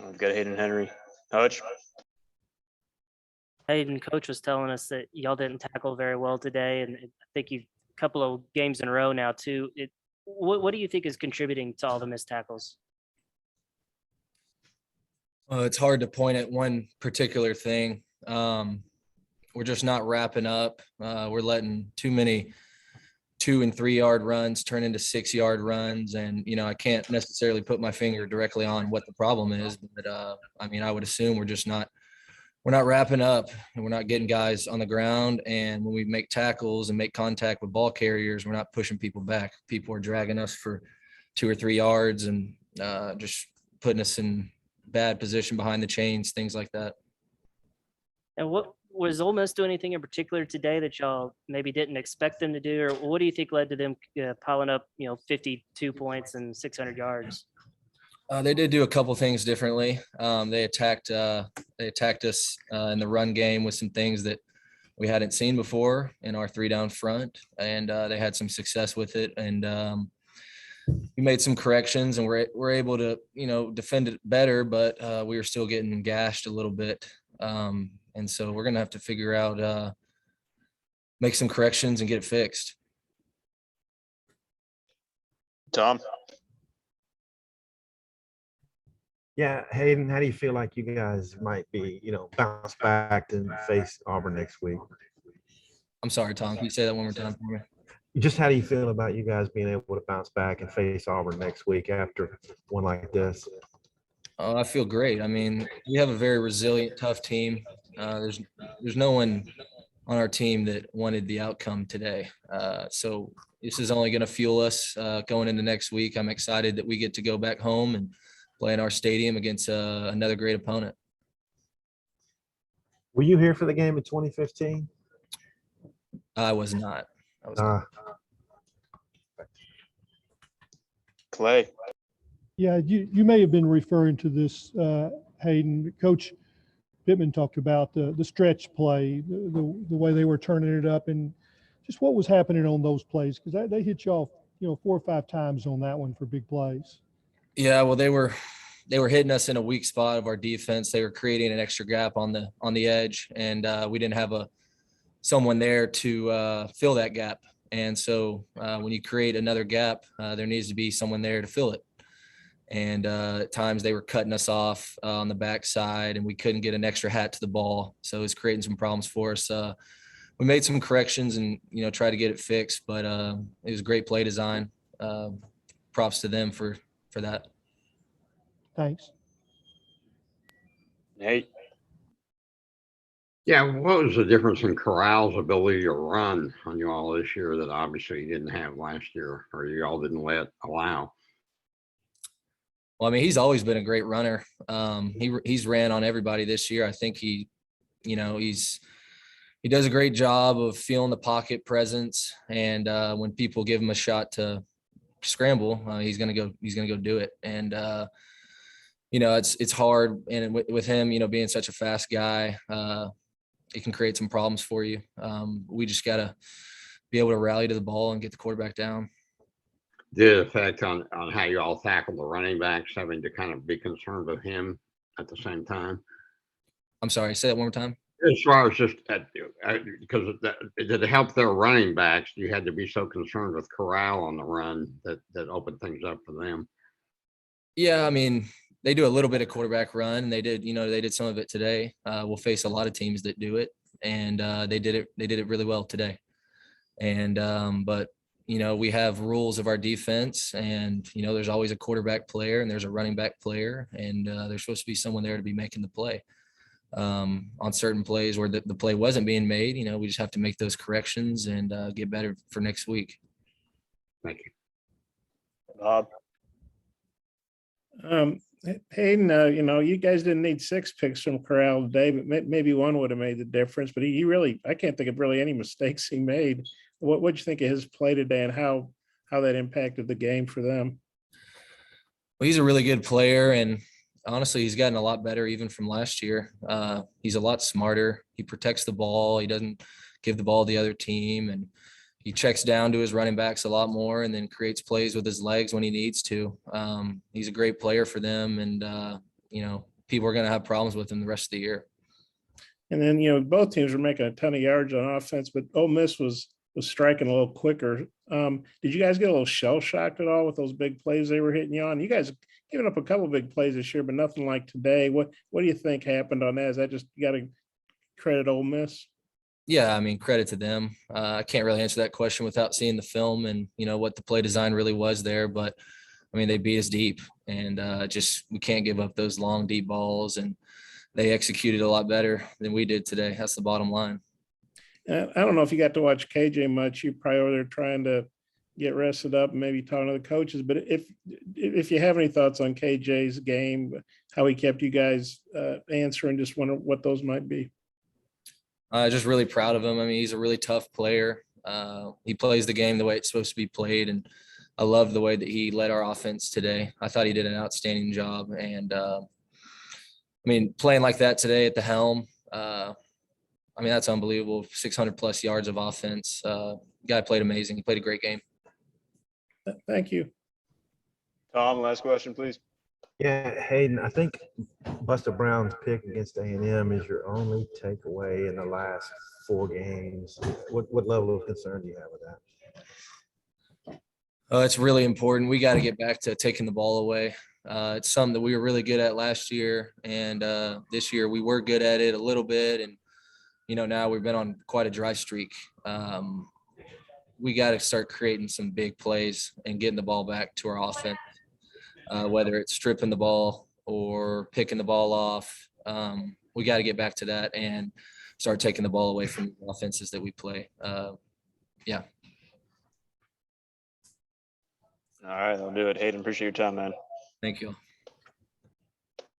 We've got Hayden Henry. Hutch? Hayden, coach was telling us that y'all didn't tackle very well today, and I think you've a couple of games in a row now too. What do you think is contributing to all the missed tackles? It's hard to point at one particular thing. We're just not wrapping up. We're letting too many 2 and 3 yard runs turn into 6 yard runs. And, I can't necessarily put my finger directly on what the problem is, but I would assume we're not wrapping up and we're not getting guys on the ground. And when we make tackles and make contact with ball carriers, we're not pushing people back. People are dragging us for 2 or 3 yards and just putting us in bad position behind the chains, things like that. And what was Ole Miss doing anything in particular today that y'all maybe didn't expect them to do, or what do you think led to them piling up, 52 points and 600 yards? They did do a couple things differently. They attacked us in the run game with some things that we hadn't seen before in our 3 down front, and they had some success with it. And we made some corrections, and we're able to defend it better, but we were still getting gashed a little bit. And so we're gonna have to figure out make some corrections and get it fixed. Tom? Yeah, Hayden, how do you feel like you guys might be, bounce back and face Auburn next week? I'm sorry, Tom. Can you say that one more time for me? Just how do you feel about you guys being able to bounce back and face Auburn next week after one like this? Oh, I feel great. We have a very resilient, tough team. There's no one on our team that wanted the outcome today. So this is only going to fuel us going into next week. I'm excited that we get to go back home and play in our stadium against another great opponent. Were you here for the game in 2015? I was not. Clay? Yeah, you may have been referring to this, Hayden. Coach Pittman talked about the stretch play, the way they were turning it up, and just what was happening on those plays, because they hit y'all, 4 or 5 times on that one for big plays. Yeah, well, they were hitting us in a weak spot of our defense. They were creating an extra gap on the edge, and we didn't have someone there to fill that gap. And so when you create another gap, there needs to be someone there to fill it. And at times they were cutting us off on the backside, and we couldn't get an extra hat to the ball. So it was creating some problems for us. We made some corrections and, tried to get it fixed, but it was great play design. Props to them for that. Thanks. Nate? Yeah, what was the difference in Corral's ability to run on you all this year that obviously you didn't have last year, or you all didn't allow? Well, he's always been a great runner. He's ran on everybody this year. I think he does a great job of feeling the pocket presence, and when people give him a shot to scramble, he's gonna go do it. And it's hard, and with him, being such a fast guy, it can create some problems for you. We just gotta be able to rally to the ball and get the quarterback down. Did it affect on how you all tackle the running backs, having to kind of be concerned with him at the same time? I'm sorry, say that one more time. As far as just because did it help their running backs? You had to be so concerned with Corral on the run that opened things up for them. Yeah, they do a little bit of quarterback run, and they did some of it today. We'll face a lot of teams that do it, and they did it really well today. And but we have rules of our defense, and there's always a quarterback player and there's a running back player, and there's supposed to be someone there to be making the play. On certain plays where the play wasn't being made, we just have to make those corrections and get better for next week. Thank you. Bob? Hayden, you guys didn't need 6 picks from Corral today, but maybe one would have made the difference. But he really, I can't think of really any mistakes he made. What'd you think of his play today, and how that impacted the game for them? Well, he's a really good player, and honestly, he's gotten a lot better even from last year. He's a lot smarter. He protects the ball. He doesn't give the ball to the other team, and he checks down to his running backs a lot more, and then creates plays with his legs when he needs to. He's a great player for them, and people are going to have problems with him the rest of the year. And then, both teams were making a ton of yards on offense, but Ole Miss was striking a little quicker. Did you guys get a little shell shocked at all with those big plays they were hitting you on? You guys given up a couple big plays this year, but nothing like today. What do you think happened on that? Is that just, you got to credit Ole Miss? Yeah, I mean, credit to them. I can't really answer that question without seeing the film and, what the play design really was there. But, I mean, they beat us deep, and we can't give up those long, deep balls. And they executed a lot better than we did today. That's the bottom line. I don't know if you got to watch KJ much. You probably were there trying to get rested up and maybe talking to the coaches. But if you have any thoughts on KJ's game, how he kept you guys answering, just wonder what those might be. Just really proud of him. I mean, he's a really tough player. He plays the game the way it's supposed to be played, and I love the way that he led our offense today. I thought he did an outstanding job, and I mean, playing like that today at the helm, I mean, that's unbelievable. 600 plus yards of offense. Guy played amazing. He played a great game. Thank you. Tom, last question, please. Yeah, Hayden, I think Buster Brown's pick against A&M is your only takeaway in the last 4 games. What level of concern do you have with that? It's really important. We got to get back to taking the ball away. It's something that we were really good at last year, and this year we were good at it a little bit. And now we've been on quite a dry streak. We got to start creating some big plays and getting the ball back to our offense, whether it's stripping the ball or picking the ball off. We got to get back to that and start taking the ball away from the offenses that we play. Yeah. All right, I'll do it. Hayden, appreciate your time, man. Thank you.